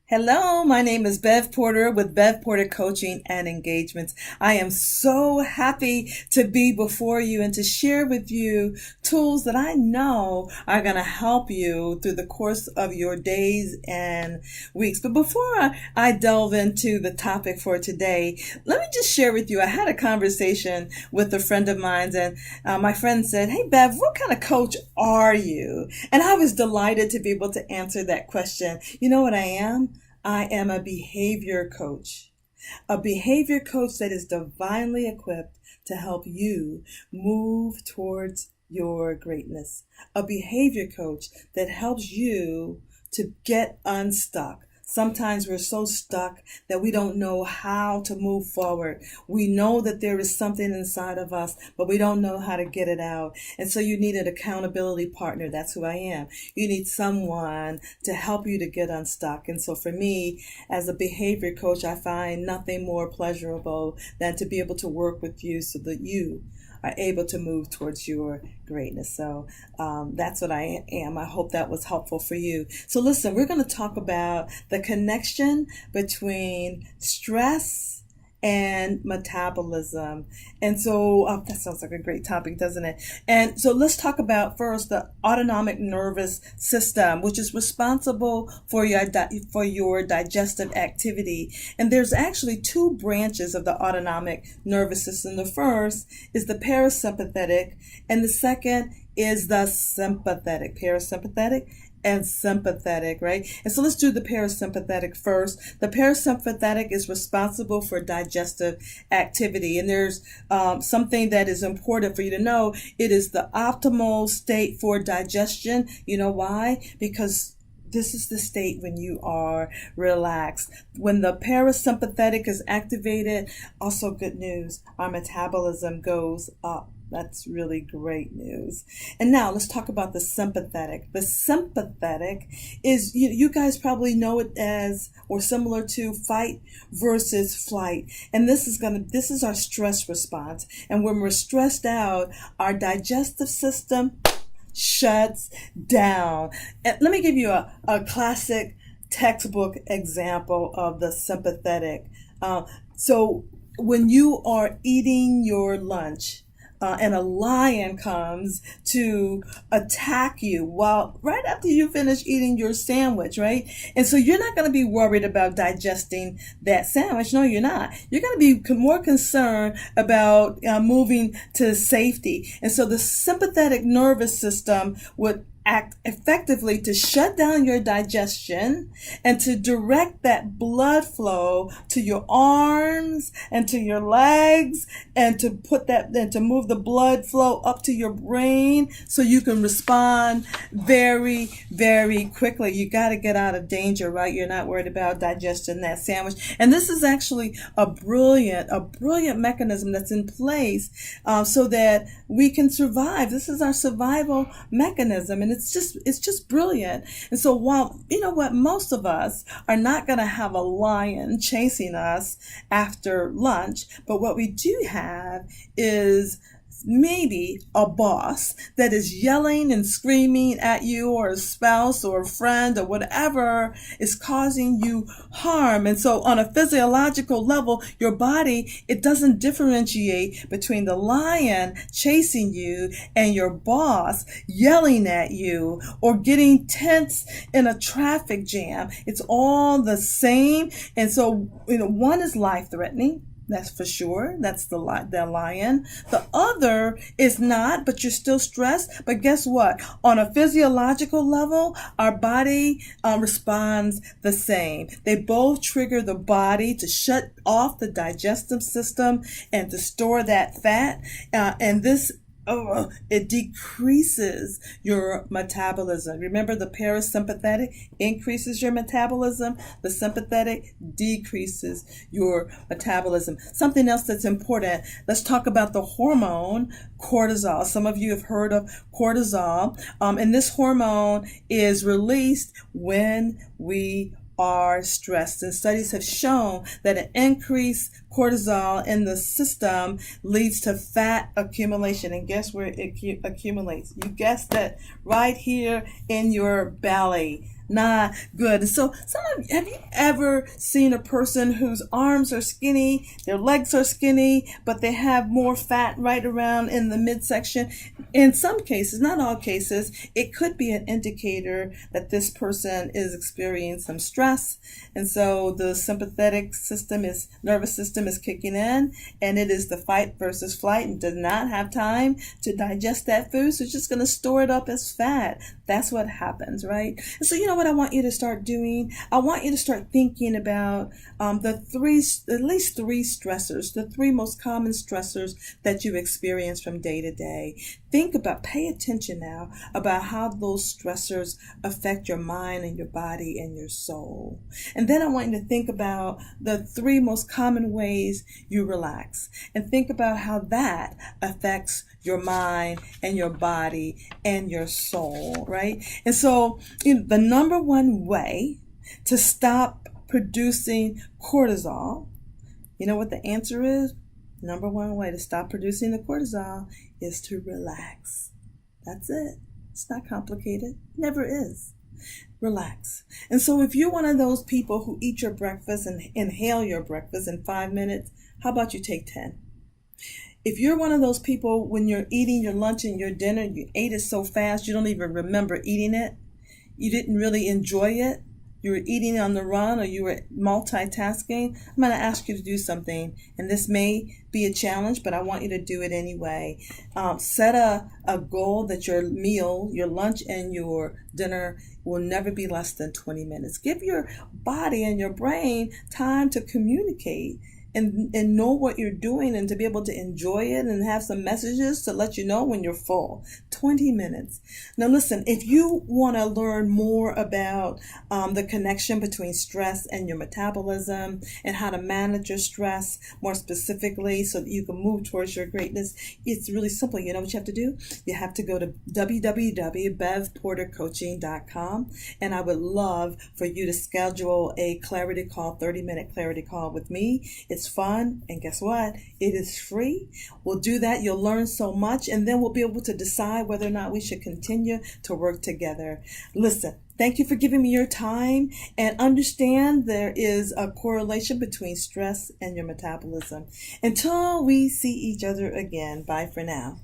Hello, my name is Bev Porter with Bev Porter Coaching and Engagements. I am so happy to be before you and to share with you tools that I know are going to help you through the course of your days and weeks. But before I delve into the topic for today, let me just share with you. I had a conversation with a friend of mine, and my friend said, "Hey, Bev, what kind of coach are you?" And I was delighted to be able to answer that question. You know what I am? I am a behavior coach that is divinely equipped to help you move towards your greatness. A behavior coach that helps you to get unstuck. Sometimes we're so stuck that we don't know how to move forward. We know that there is something inside of us, but we don't know how to get it out. And so you need an accountability partner. That's who I am. You need someone to help you to get unstuck. And so for me, as a behavior coach, I find nothing more pleasurable than to be able to work with you so that you are able to move towards your greatness. So that's what I am. I hope that was helpful for you. So listen, we're going to talk about the connection between stress and metabolism. And so that sounds like a great topic, doesn't it? And so let's talk about first the autonomic nervous system, which is responsible for your digestive activity. And there's actually two branches of the autonomic nervous system. The first is the parasympathetic, and the second is the sympathetic. Parasympathetic and sympathetic, right? And so let's do the parasympathetic first. The parasympathetic is responsible for digestive activity. And there's something that is important for you to know. It is the optimal state for digestion. You know why? Because this is the state when you are relaxed. When the parasympathetic is activated, also good news, our metabolism goes up. That's really great news. And now let's talk about the sympathetic. The sympathetic is, you guys probably know it as, or similar to, fight versus flight. And this is our stress response. And when we're stressed out, our digestive system shuts down. And let me give you a classic textbook example of the sympathetic. So when you are eating your lunch, and a lion comes to attack you right after you finish eating your sandwich, right? And so you're not going to be worried about digesting that sandwich. No, you're not. You're going to be more concerned about moving to safety. And so the sympathetic nervous system would act effectively to shut down your digestion and to direct that blood flow to your arms and to your legs, and to to move the blood flow up to your brain so you can respond very, very quickly. You got to get out of danger, right? You're not worried about digesting that sandwich. And this is actually a brilliant mechanism that's in place so that we can survive. This is our survival mechanism, and it's just brilliant. And so while, you know what, most of us are not going to have a lion chasing us after lunch, but what we do have is maybe a boss that is yelling and screaming at you, or a spouse or a friend or whatever is causing you harm. And so on a physiological level, your body, it doesn't differentiate between the lion chasing you and your boss yelling at you or getting tense in a traffic jam. It's all the same. And so, one is life-threatening. That's for sure. That's the lion. The other is not, but you're still stressed. But guess what? On a physiological level, our body responds the same. They both trigger the body to shut off the digestive system and to store that fat. And this it decreases your metabolism. Remember, the parasympathetic increases your metabolism. The sympathetic decreases your metabolism. Something else that's important, let's talk about the hormone cortisol. Some of you have heard of cortisol. And this hormone is released when we are stressed. And studies have shown that an increased cortisol in the system leads to fat accumulation. And guess where it accumulates? You guessed it, right here in your belly. not good. And so have you ever seen a person whose arms are skinny, their legs are skinny, but they have more fat right around in the midsection? In some cases, not all cases, it could be an indicator that this person is experiencing some stress. And so the nervous system is kicking in, and it is the fight versus flight and does not have time to digest that food. So it's just going to store it up as fat. That's what happens, right? And so you know what I want you to start doing? I want you to start thinking about at least three stressors, the three most common stressors that you experience from day to day. Pay attention now about how those stressors affect your mind and your body and your soul. And then I want you to think about the three most common ways you relax, and think about how that affects your mind and your body and your soul, right? And so, the number one way to stop producing cortisol, you know what the answer is? Number one way to stop producing the cortisol is to relax. That's it. It's not complicated. Never is. Relax. And so if you're one of those people who eat your breakfast and inhale your breakfast in 5 minutes, how about you take 10? If you're one of those people, when you're eating your lunch and your dinner, you ate it so fast you don't even remember eating it, you didn't really enjoy it, you were eating on the run, or you were multitasking, I'm going to ask you to do something. And this may be a challenge, but I want you to do it anyway. Set a goal that your meal, your lunch and your dinner will never be less than 20 minutes. Give your body and your brain time to communicate and know what you're doing, and to be able to enjoy it and have some messages to let you know when you're full. 20 minutes. Now listen, if you want to learn more about the connection between stress and your metabolism, and how to manage your stress more specifically so that you can move towards your greatness, it's really simple. You know what you have to do? You have to go to www.bevportercoaching.com, and I would love for you to schedule a clarity call, 30-minute clarity call with me. It's fun, and guess what? It is free. We'll do that. You'll learn so much, and then we'll be able to decide whether or not we should continue to work together. Listen, thank you for giving me your time, and understand there is a correlation between stress and your metabolism. Until we see each other again, bye for now.